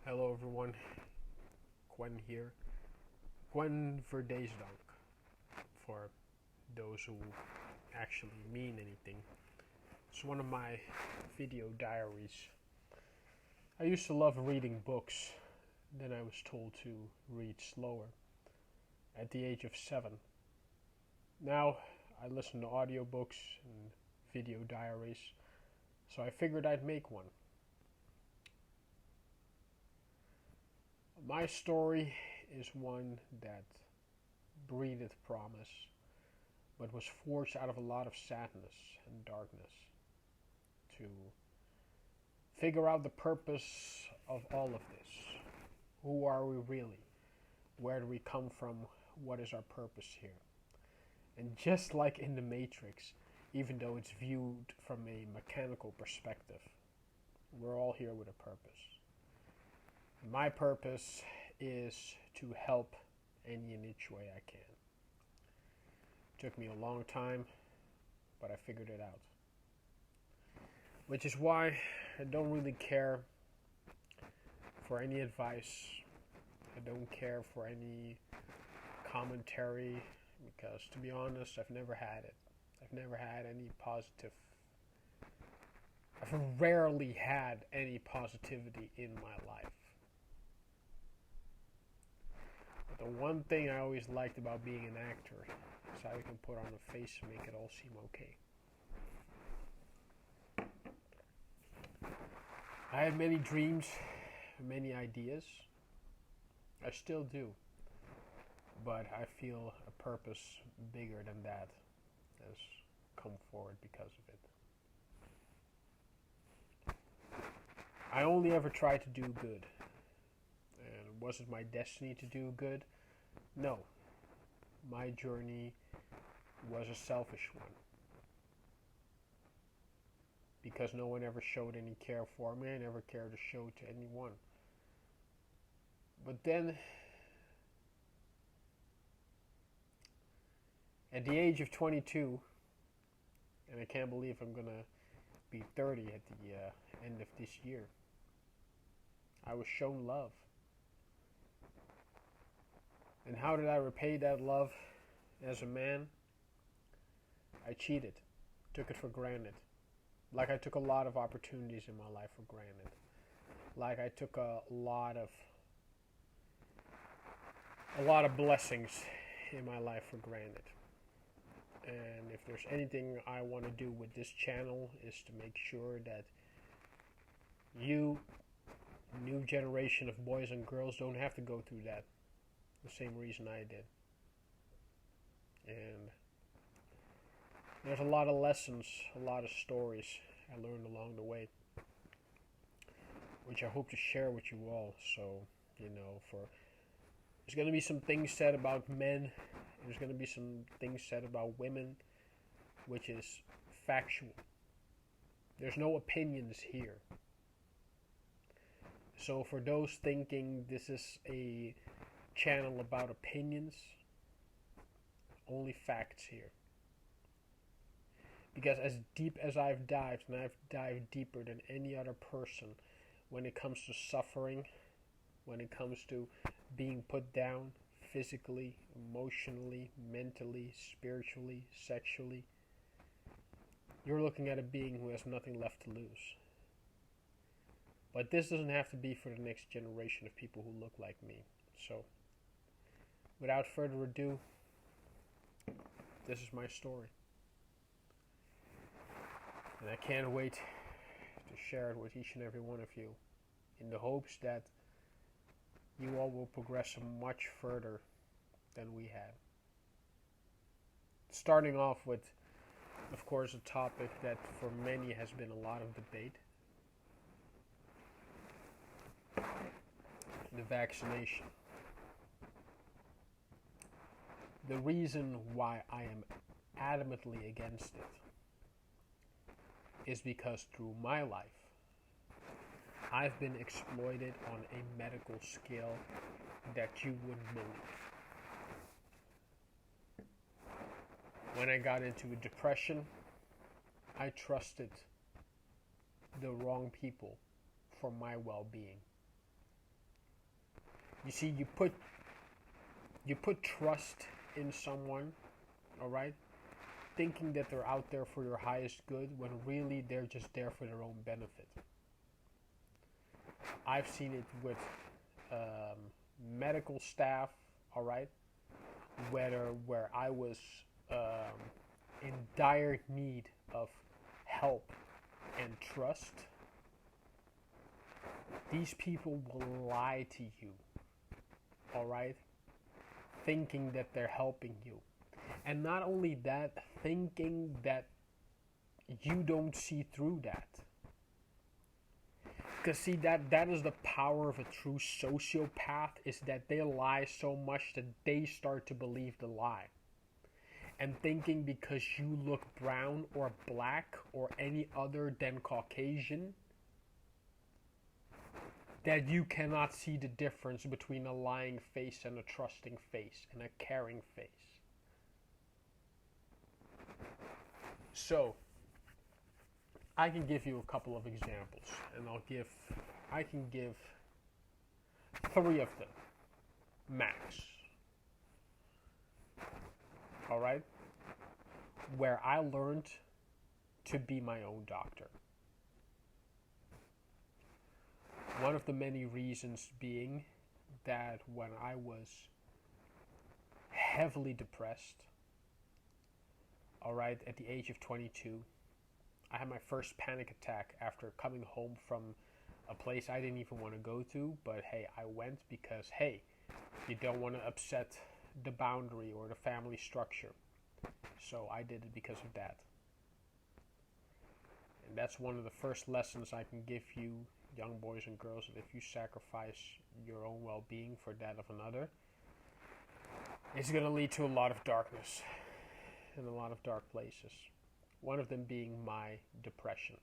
Hello everyone, Gwen here. Gwen Verdeesdank, for those who actually mean anything. It's one of my video diaries. I used to love reading books, then I was told to read slower at the age of 7. Now I listen to audiobooks and video diaries, so I figured I'd make one. My story is one that breathed promise, but was forged out of a lot of sadness and darkness to figure out the purpose of all of this. Who are we really? Where do we come from? What is our purpose here? And just like in the Matrix, even though it's viewed from a mechanical perspective, we're all here with a purpose. My purpose is to help any and each way I can. It took me a long time, but I figured it out. Which is why I don't really care for any advice. I don't care for any commentary because, to be honest, I've never had it. I've never had any positive. I've rarely had any positivity in my life. But the one thing I always liked about being an actor is how you can put on a face and make it all seem okay. I had many dreams, many ideas. I still do. But I feel a purpose bigger than that has come forward because of it. I only ever tried to do good. And was it my destiny to do good? No. My journey was a selfish one. Because no one ever showed any care for me, I never cared to show to anyone. But then, at the age of 22, and I can't believe I'm going to be 30 at the end of this year, I was shown love. And how did I repay that love as a man? I cheated, took it for granted. Like I took a lot of opportunities in my life for granted. Like I took a lot of blessings in my life for granted. And if there's anything I want to do with this channel is to make sure that you, new generation of boys and girls, don't have to go through that the same reason I did. And there's a lot of lessons, a lot of stories I learned along the way, which I hope to share with you all. So, there's going to be some things said about men, there's going to be some things said about women, which is factual. There's no opinions here. So for those thinking this is a channel about opinions, only facts here. Because as deep as I've dived, and I've dived deeper than any other person when it comes to suffering, when it comes to being put down physically, emotionally, mentally, spiritually, sexually, you're looking at a being who has nothing left to lose. But this doesn't have to be for the next generation of people who look like me. So, without further ado, this is my story. And I can't wait to share it with each and every one of you in the hopes that you all will progress much further than we have. Starting off with, of course, a topic that for many has been a lot of debate. The vaccination. The reason why I am adamantly against it is because through my life, I've been exploited on a medical scale that you wouldn't believe. When I got into a depression, I trusted the wrong people for my well-being. You see, you put trust in someone, all right, thinking that they're out there for your highest good when really they're just there for their own benefit. I've seen it with um, medical staff, all right, where I was in dire need of help and trust. These people will lie to you, all right, thinking that they're helping you. And not only that, thinking that you don't see through that. Because see, that is the power of a true sociopath, is that they lie so much that they start to believe the lie. And thinking because you look brown or black or any other than Caucasian, that you cannot see the difference between a lying face and a trusting face and a caring face. So, I can give you a couple of examples, and I can give 3 of them, max. All right? Where I learned to be my own doctor. One of the many reasons being that when I was heavily depressed, all right, at the age of 22, I had my first panic attack after coming home from a place I didn't even want to go to, but hey, I went because, hey, you don't want to upset the boundary or the family structure. So I did it because of that. And that's one of the first lessons I can give you, young boys and girls, that if you sacrifice your own well-being for that of another, it's going to lead to a lot of darkness and a lot of dark places. One of them being my depression.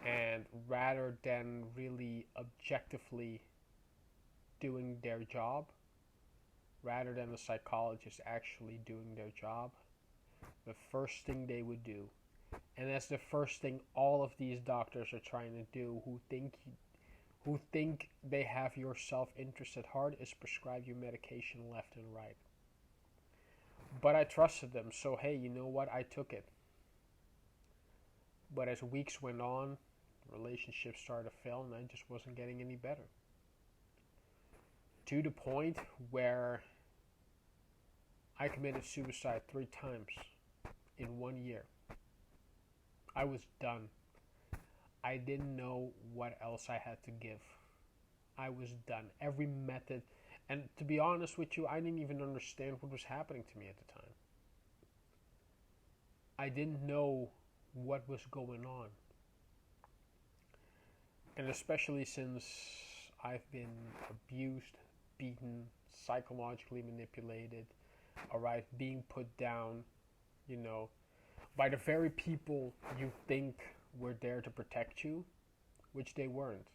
And rather than really objectively doing their job, rather than the psychologist actually doing their job, the first thing they would do, and that's the first thing all of these doctors are trying to do, who think they have your self-interest at heart, is prescribe you medication left and right. But I trusted them, so hey, you know what? I took it. But as weeks went on, relationships started to fail, and I just wasn't getting any better. To the point where I committed suicide 3 times in 1 year. I was done. I didn't know what else I had to give. I was done. Every method. And to be honest with you, I didn't even understand what was happening to me at the time. I didn't know what was going on. And especially since I've been abused, beaten, psychologically manipulated, alright, being put down, by the very people you think were there to protect you, which they weren't.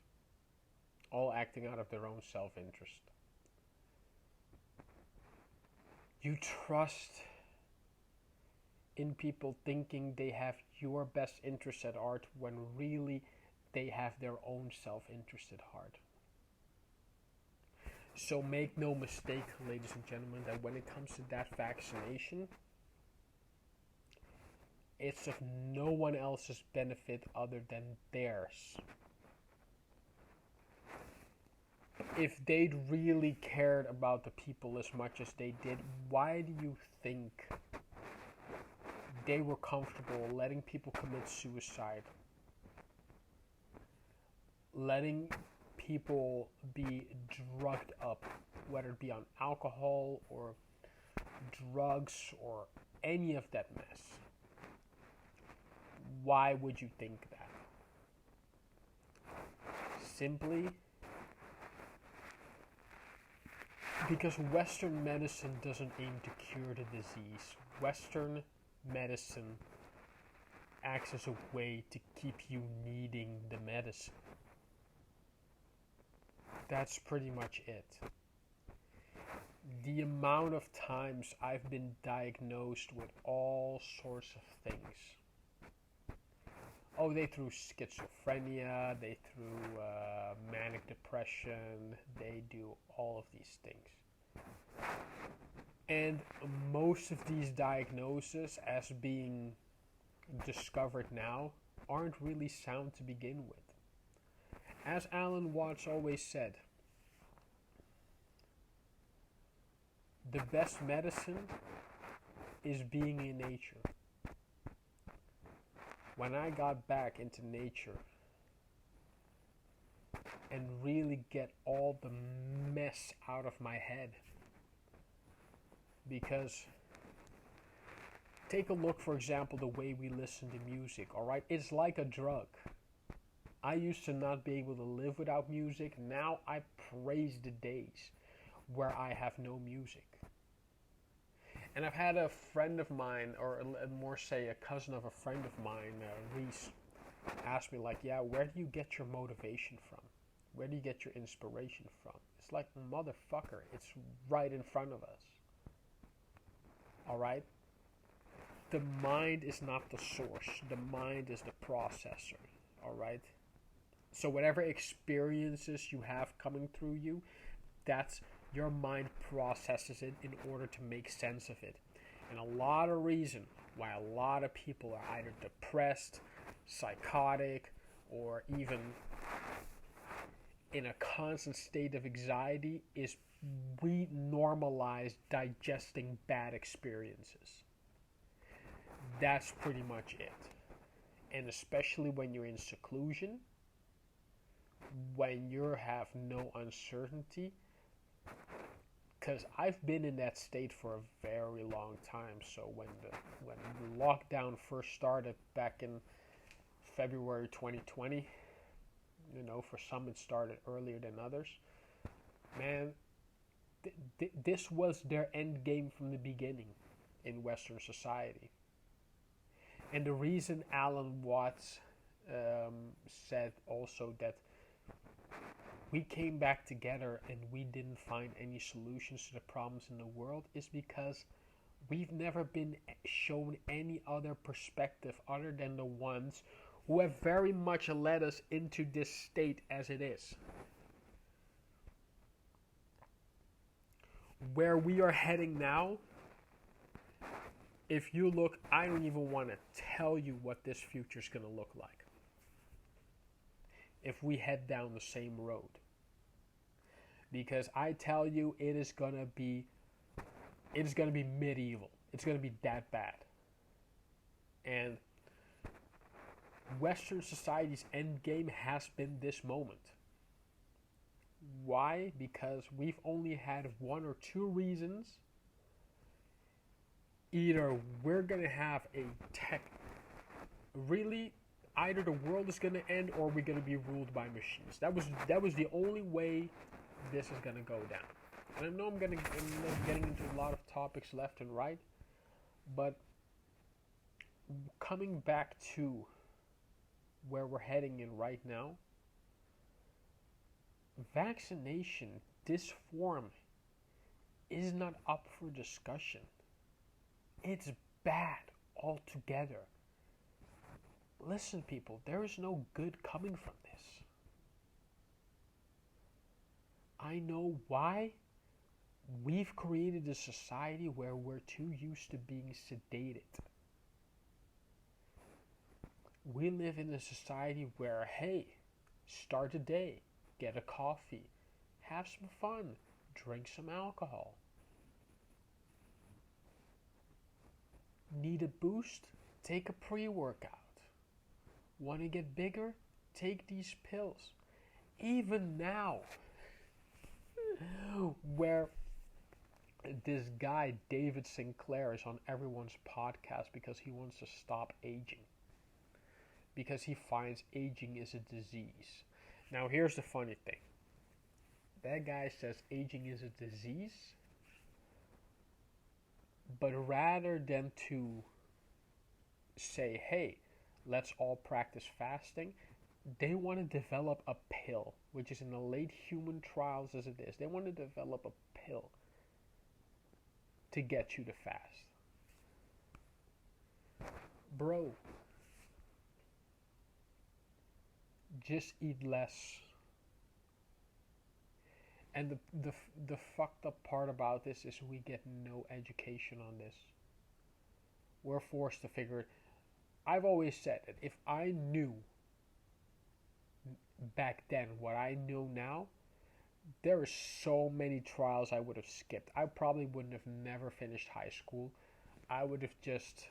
All acting out of their own self-interest. You trust in people thinking they have your best interests at heart when really they have their own self-interest at heart. So make no mistake, ladies and gentlemen, that when it comes to that vaccination, it's of no one else's benefit other than theirs. If they'd really cared about the people as much as they did, why do you think they were comfortable letting people commit suicide? Letting people be drugged up, whether it be on alcohol or drugs or any of that mess. Why would you think that? Simply because Western medicine doesn't aim to cure the disease. Western medicine acts as a way to keep you needing the medicine. That's pretty much it. The amount of times I've been diagnosed with all sorts of things. Oh, they threw schizophrenia, they threw manic depression, they do all of these things. And most of these diagnoses, as being discovered now, aren't really sound to begin with. As Alan Watts always said, the best medicine is being in nature. When I got back into nature and really get all the mess out of my head, because take a look, for example, the way we listen to music, alright? It's like a drug. I used to not be able to live without music. Now I praise the days where I have no music. And I've had a friend of mine, or more say a cousin of a friend of mine, Reese, ask me like, yeah, where do you get your motivation from? Where do you get your inspiration from? It's like, motherfucker, it's right in front of us. Alright? The mind is not the source. The mind is the processor. Alright? So whatever experiences you have coming through you, that's your mind processes it in order to make sense of it. And a lot of reason why a lot of people are either depressed, psychotic, or even in a constant state of anxiety is we normalize digesting bad experiences. That's pretty much it. And especially when you're in seclusion, when you have no uncertainty, because I've been in that state for a very long time. So when the lockdown first started back in February 2020, for some it started earlier than others. Man, this was their end game from the beginning in Western society. And the reason Alan Watts said also that we came back together and we didn't find any solutions to the problems in the world is because we've never been shown any other perspective other than the ones who have very much led us into this state as it is. Where we are heading now, if you look, I don't even want to tell you what this future is going to look like if we head down the same road. Because I tell you, it is going to be medieval. It's going to be that bad. And Western society's end game has been this moment. Why? Because we've only had one or two reasons. Either we're going to have a either the world is going to end or we're going to be ruled by machines. That was the only way this is going to go down. And I know I'm getting into a lot of topics left and right, but coming back to where we're heading in right now, vaccination, this form, is not up for discussion. It's bad altogether. Listen, people, there is no good coming from this. I know why. We've created a society where we're too used to being sedated. We live in a society where, hey, start a day, get a coffee, have some fun, drink some alcohol. Need a boost? Take a pre-workout. Want to get bigger? Take these pills. Even now, where this guy, David Sinclair, is on everyone's podcast because he wants to stop aging. Because he finds aging is a disease. Now, here's the funny thing. That guy says aging is a disease, but rather than to say, hey, let's all practice fasting, they want to develop a pill, which is in the late human trials as it is. They want to develop a pill to get you to fast. Bro, just eat less. And the fucked up part about this is we get no education on this. We're forced to figure it. I've always said that if I knew back then what I know now, there are so many trials I would have skipped. I probably wouldn't have never finished high school. I would have just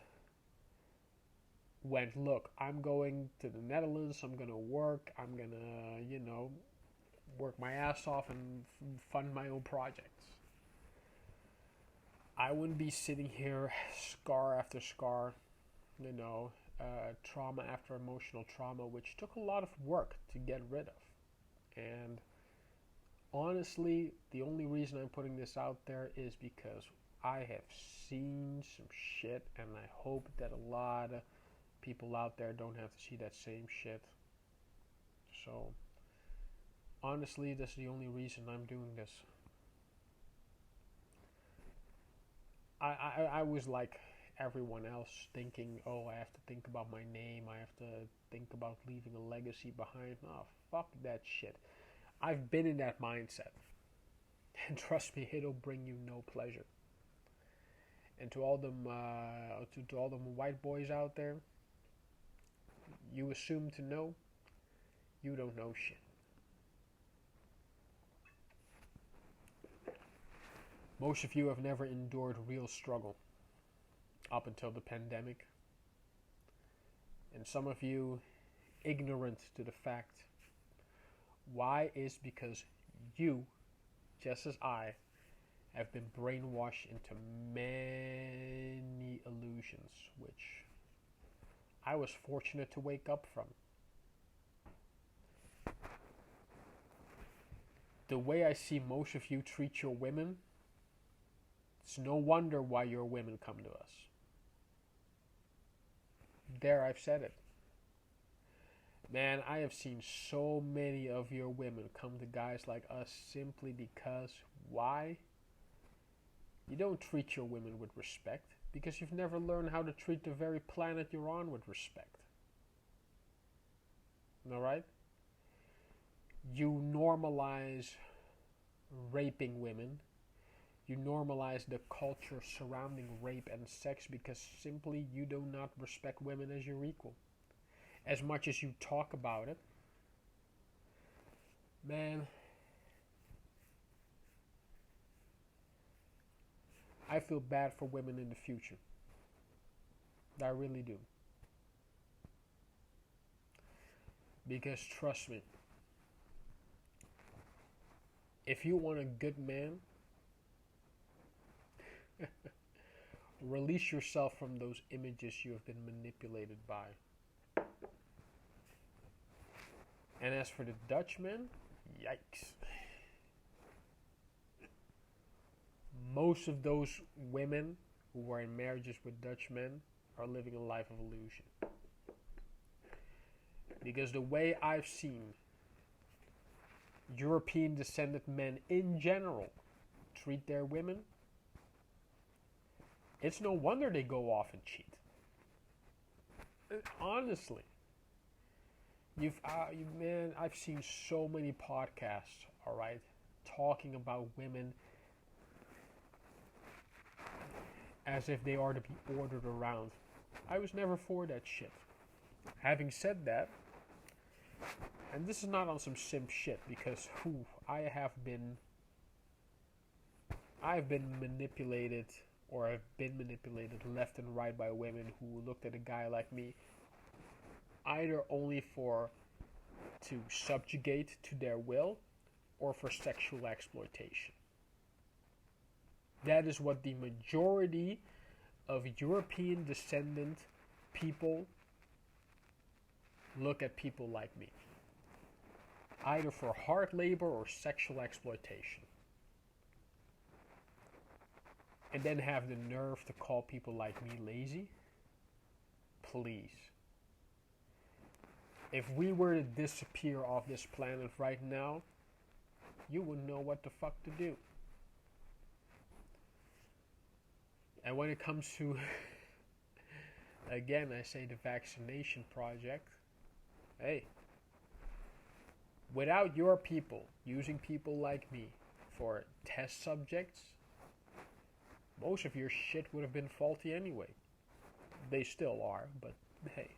went, look, I'm going to the Netherlands, I'm going to work, I'm going to, work my ass off and fund my own projects. I wouldn't be sitting here, scar after scar, trauma after emotional trauma, which took a lot of work to get rid of. And honestly, the only reason I'm putting this out there is because I have seen some shit, and I hope that a lot of people out there don't have to see that same shit. So, honestly, that's the only reason I'm doing this. I was like everyone else, thinking, oh, I have to think about my name, I have to think about leaving a legacy behind. Oh, fuck that shit. I've been in that mindset. And trust me, it'll bring you no pleasure. And to all them, to all them white boys out there, you assume to know, you don't know shit. Most of you have never endured real struggle up until the pandemic. And some of you ignorant to the fact. Why is because you, just as I, have been brainwashed into many illusions, which I was fortunate to wake up from. The way I see most of you treat your women, it's no wonder why your women come to us. There, I've said it. Man, I have seen so many of your women come to guys like us simply because, why? You don't treat your women with respect because you've never learned how to treat the very planet you're on with respect. Alright? You normalize raping women. You normalize the culture surrounding rape and sex because simply you do not respect women as your equal. As much as you talk about it, man, I feel bad for women in the future. I really do. Because trust me, if you want a good man, release yourself from those images you have been manipulated by. And as for the Dutchmen, yikes. Most of those women who were in marriages with Dutch men are living a life of illusion. Because the way I've seen European descended men in general treat their women, it's no wonder they go off and cheat. Honestly. Man, I've seen so many podcasts, alright, talking about women as if they are to be ordered around. I was never for that shit. Having said that, and this is not on some simp shit, because I've been manipulated, or I've been manipulated left and right by women who looked at a guy like me either only to subjugate to their will or for sexual exploitation. That is what the majority of European descendant people look at people like me. Either for hard labor or sexual exploitation. And then have the nerve to call people like me lazy? Please. If we were to disappear off this planet right now, you wouldn't know what the fuck to do. And when it comes to, again, I say the vaccination project, hey, Without your people using people like me for test subjects, most of your shit would have been faulty anyway. They still are, but hey.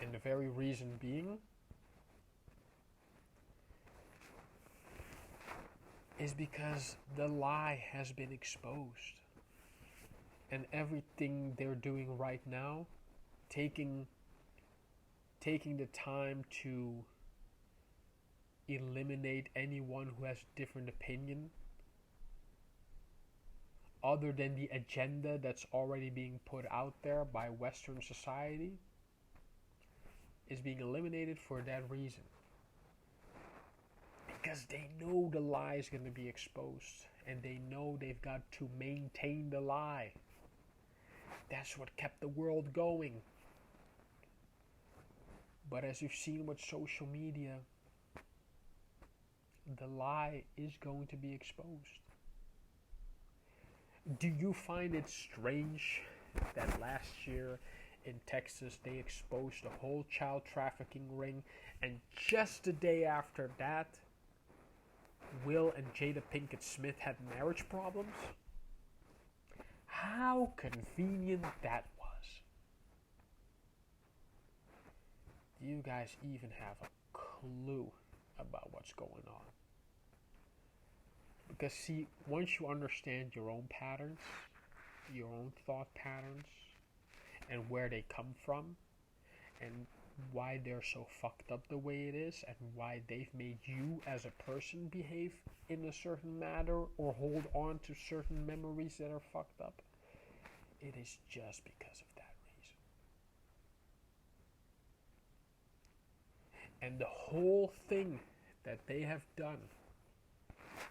And the very reason being is because the lie has been exposed. And everything they're doing right now, taking the time to eliminate anyone who has different opinion other than the agenda that's already being put out there by Western society, is being eliminated for that reason. Because they know the lie is going to be exposed, and they know they've got to maintain the lie. That's what kept the world going. But as you've seen with social media, the lie is going to be exposed. Do you find it strange that last year in Texas they exposed the whole child trafficking ring, and just the day after that, Will and Jada Pinkett Smith had marriage problems? How convenient that was. Do you guys even have a clue about what's going on? Because see, once you understand your own patterns, your own thought patterns, and where they come from, and why they're so fucked up the way it is, and why they've made you as a person behave in a certain manner or hold on to certain memories that are fucked up, it is just because of that reason. And the whole thing that they have done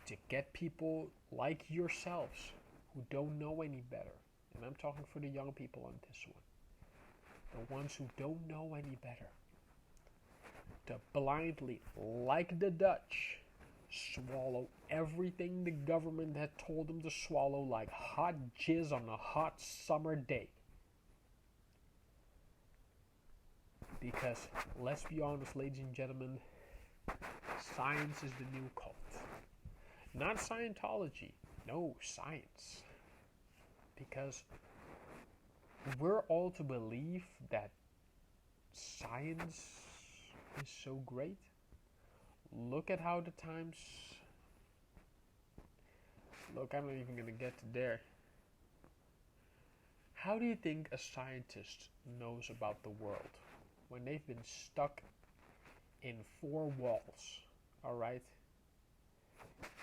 to get people like yourselves who don't know any better, and I'm talking for the young people on this one, the ones who don't know any better, to blindly, like the Dutch, swallow everything the government had told them to swallow like hot jizz on a hot summer day. Because, let's be honest, ladies and gentlemen, science is the new cult. Not Scientology, no, science. Because we're all to believe that science is so great. Look at how the times... Look, I'm not even going to get to there. How do you think a scientist knows about the world when they've been stuck in four walls, alright?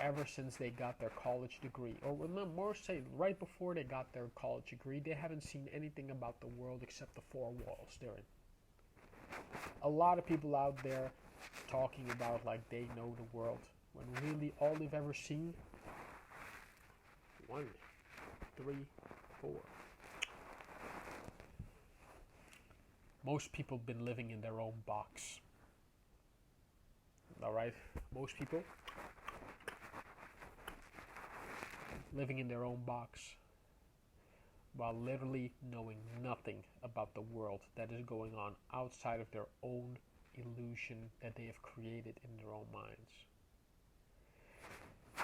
Ever since they got their college degree, or more say right before they got their college degree, they haven't seen anything about the world except the four walls they're in. A lot of people out there talking about like they know the world, when really all they've ever seen, 1, 3, 4. Most people have been living in their own box. Alright? Most people living in their own box while literally knowing nothing about the world that is going on outside of their own illusion that they have created in their own minds.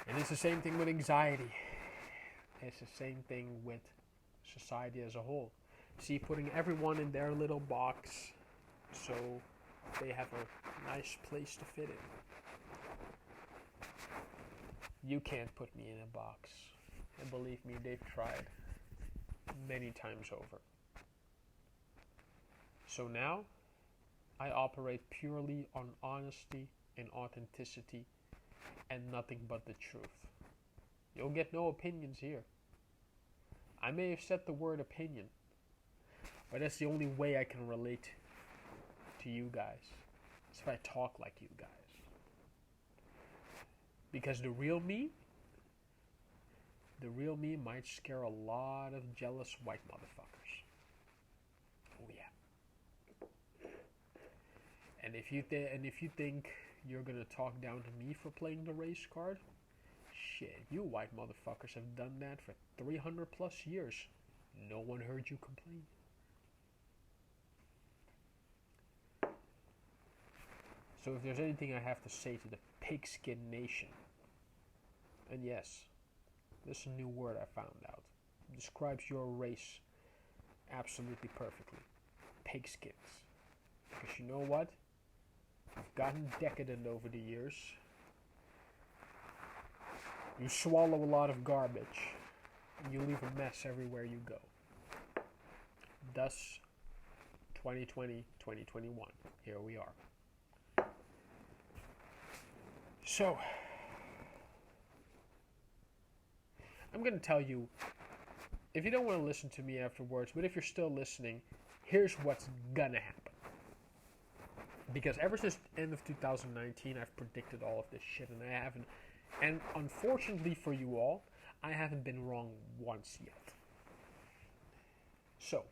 And it's the same thing with anxiety. It's the same thing with society as a whole. See, putting everyone in their little box so they have a nice place to fit in. You can't put me in a box. And believe me, they've tried many times over. So now, I operate purely on honesty and authenticity and nothing but the truth. You'll get no opinions here. I may have said the word opinion, but that's the only way I can relate to you guys. It's if I talk like you guys. Because the real me might scare a lot of jealous white motherfuckers. Oh yeah. And if you think you're gonna talk down to me for playing the race card, shit, you white motherfuckers have done that for 300 plus years. No one heard you complain. So if there's anything I have to say to the pigskin nation, and yes, this is a new word I found out, it describes your race absolutely perfectly. Pigskins. Because you know what? You've gotten decadent over the years. You swallow a lot of garbage, and you leave a mess everywhere you go. Thus, 2020, 2021. Here we are. So, I'm going to tell you, if you don't want to listen to me afterwards, but if you're still listening, here's what's gonna happen. Because ever since the end of 2019, I've predicted all of this shit, and I haven't, and unfortunately for you all, I haven't been wrong once yet. So,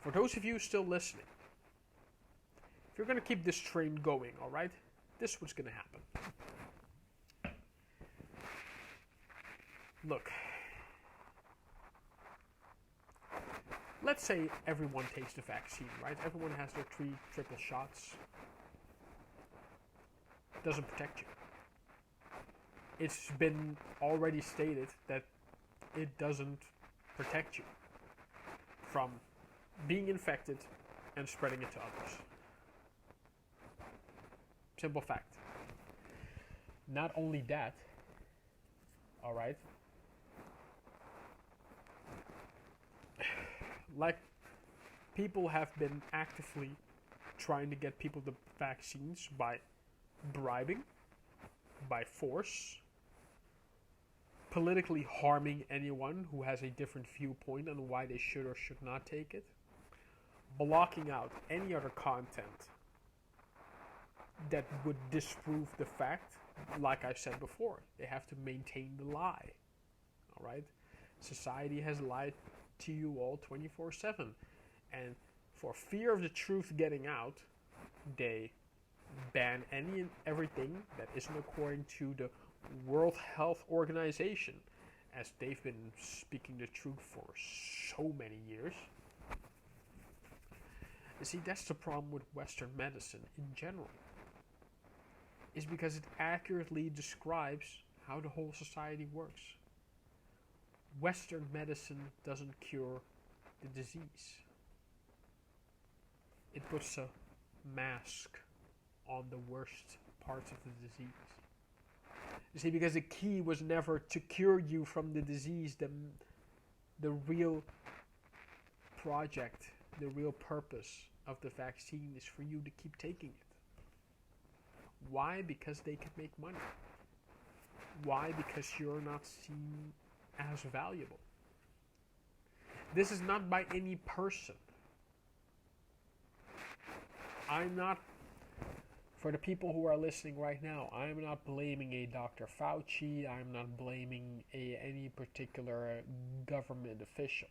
for those of you still listening, if you're gonna keep this train going, alright, this is what's gonna happen. Look. Let's say everyone takes the vaccine, right? Everyone has their 3 triple shots. It doesn't protect you. It's been already stated that it doesn't protect you from being infected and spreading it to others. Simple fact. Not only that, alright, like, people have been actively trying to get people the vaccines by bribing, by force, politically harming anyone who has a different viewpoint on why they should or should not take it, blocking out any other content that would disprove the fact. Like I said before, they have to maintain the lie. Alright? Society has lied to you all 24/7, and for fear of the truth getting out, they ban any and everything that isn't according to the World Health Organization, as they've been speaking the truth for so many years. You see, that's the problem with Western medicine in general, is because it accurately describes how the whole society works. Western medicine doesn't cure the disease. It puts a mask on the worst parts of the disease. You see, because the key was never to cure you from the disease. The real project, the real purpose of the vaccine is for you to keep taking it. Why? Because they can make money. Why? Because you're not seen as valuable. This is not by any person. I'm not, for the people who are listening right now, I'm not blaming a Dr. Fauci. I'm not blaming any particular government official.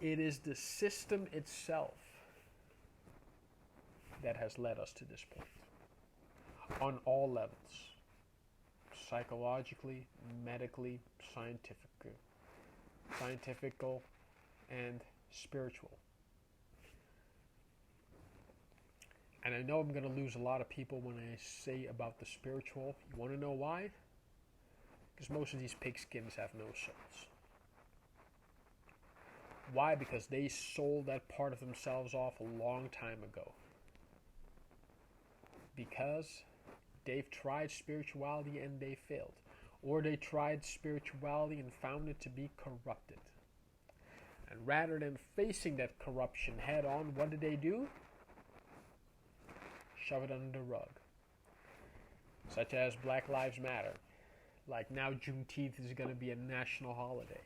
It is the system itself that has led us to this point. On all levels. Psychologically, medically, scientifical, and spiritual. And I know I'm going to lose a lot of people when I say about the spiritual. You want to know why? Because most of these pigskins have no souls. Why? Because they sold that part of themselves off a long time ago. Because they've tried spirituality and they failed. Or they tried spirituality and found it to be corrupted. And rather than facing that corruption head on, what did they do? Shove it under the rug. Such as Black Lives Matter. Like now Juneteenth is going to be a national holiday.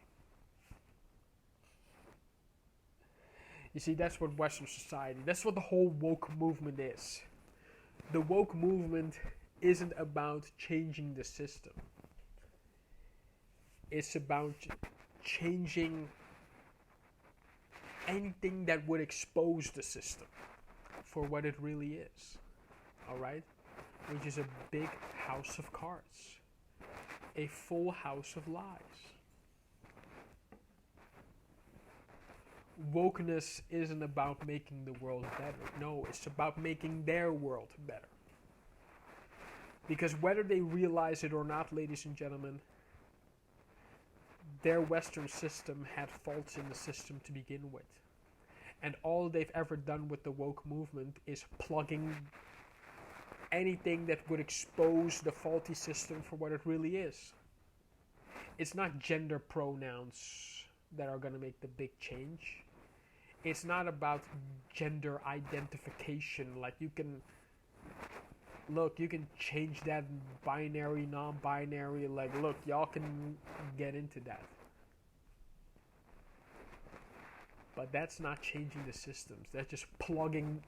You see, that's what Western society, that's what the whole woke movement is. The woke movement isn't about changing the system. It's about changing anything that would expose the system for what it really is. Alright? Which is a big house of cards. A full house of lies. wokeness isn't about making the world better. No, it's about making their world better. Because whether they realize it or not, ladies and gentlemen, their Western system had faults in the system to begin with. And all they've ever done with the woke movement is plugging anything that would expose the faulty system for what it really is. It's not gender pronouns that are going to make the big change. It's not about gender identification. Like you can change that binary, non-binary. Like, look, y'all can get into that. But that's not changing the systems. That's just plugging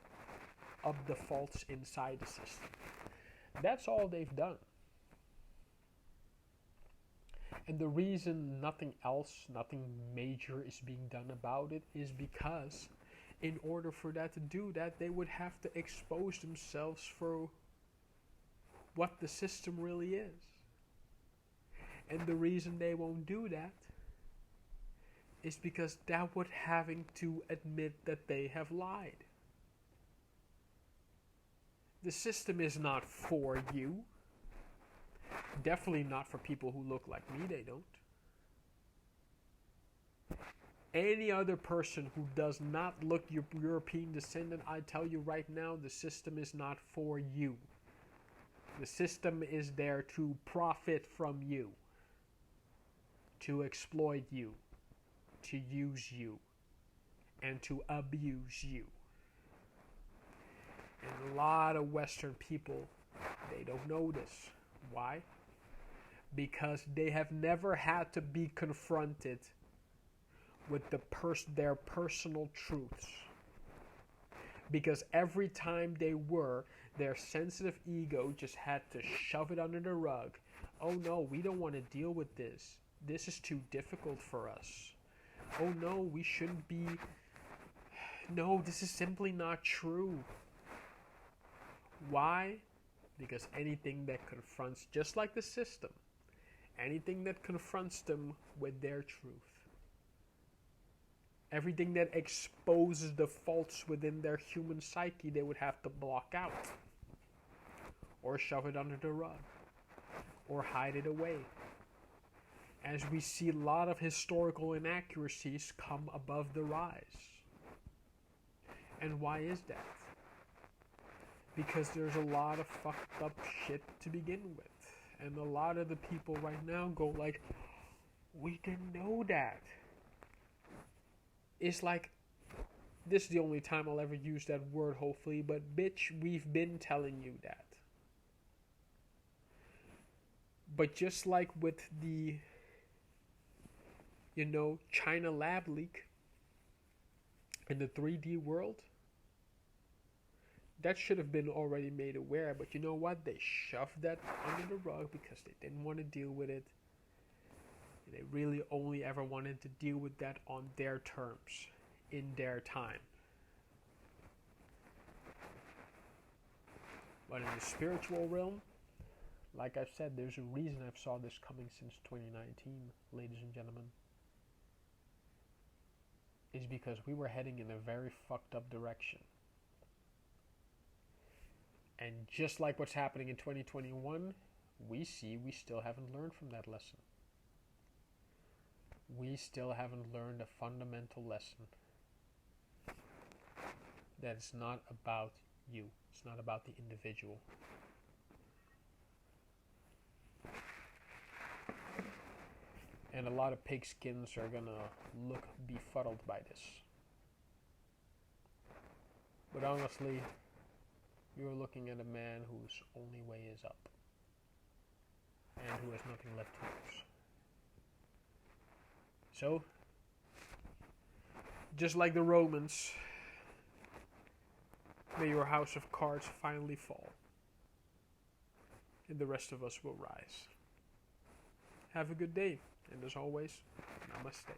up the faults inside the system. That's all they've done. And the reason nothing major is being done about it is because in order for that to do that, they would have to expose themselves for what the system really is. And the reason they won't do that is because that would having to admit that they have lied. The system is not for you. Definitely not for people who look like me, they don't. Any other person who does not look European descendant, I tell you right now, the system is not for you. The system is there to profit from you, to exploit you, to use you, and to abuse you. And a lot of Western people, they don't know this. Why? Because they have never had to be confronted with their personal truths. Because every time they were, their sensitive ego just had to shove it under the rug. Oh no, we don't want to deal with this. This is too difficult for us. Oh no, we shouldn't be... No, this is simply not true. Why? Because anything that confronts, just like the system, anything that confronts them with their truth, everything that exposes the faults within their human psyche, they would have to block out, or shove it under the rug, or hide it away. As we see a lot of historical inaccuracies come above the rise. And why is that? Because there's a lot of fucked up shit to begin with. And a lot of the people right now go like, we didn't know that. It's like, this is the only time I'll ever use that word, hopefully, but bitch, we've been telling you that. But just like with the, China lab leak in the 3D world, that should have been already made aware, but you know what? They shoved that under the rug because they didn't want to deal with it. They really only ever wanted to deal with that on their terms, in their time. But in the spiritual realm, like I've said, there's a reason I've saw this coming since 2019, ladies and gentlemen. Is because we were heading in a very fucked up direction. And just like what's happening in 2021, we still haven't learned from that lesson. We still haven't learned a fundamental lesson. That it's not about you. It's not about the individual. And a lot of pigskins are gonna look befuddled by this. But honestly, you're looking at a man whose only way is up. And who has nothing left to lose. So, just like the Romans, may your house of cards finally fall. And the rest of us will rise. Have a good day. And as always, namaste.